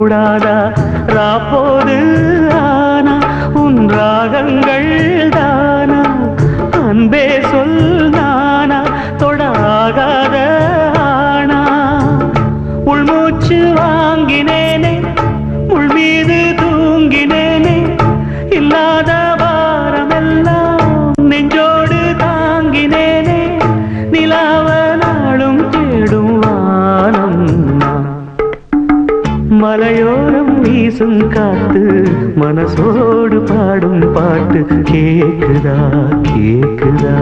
கூடாதா ராப்போது ஆனா உன் ராகங்கள் தானா அன்பே சொல் நானா தொடாகாத ஆனா உள்மூச்சு வாங்கினேனே உள் மீது தூங்கினேனே இல்லாத வாரமெல்லாம் நெஞ்சோடு தாங்கினேனே நிலாவ நாளும் தேடும் வானம் மலையோரம் வீசும் காத்து மனசோடு பாடும் பாட்டு கேக்குதா கேக்குதா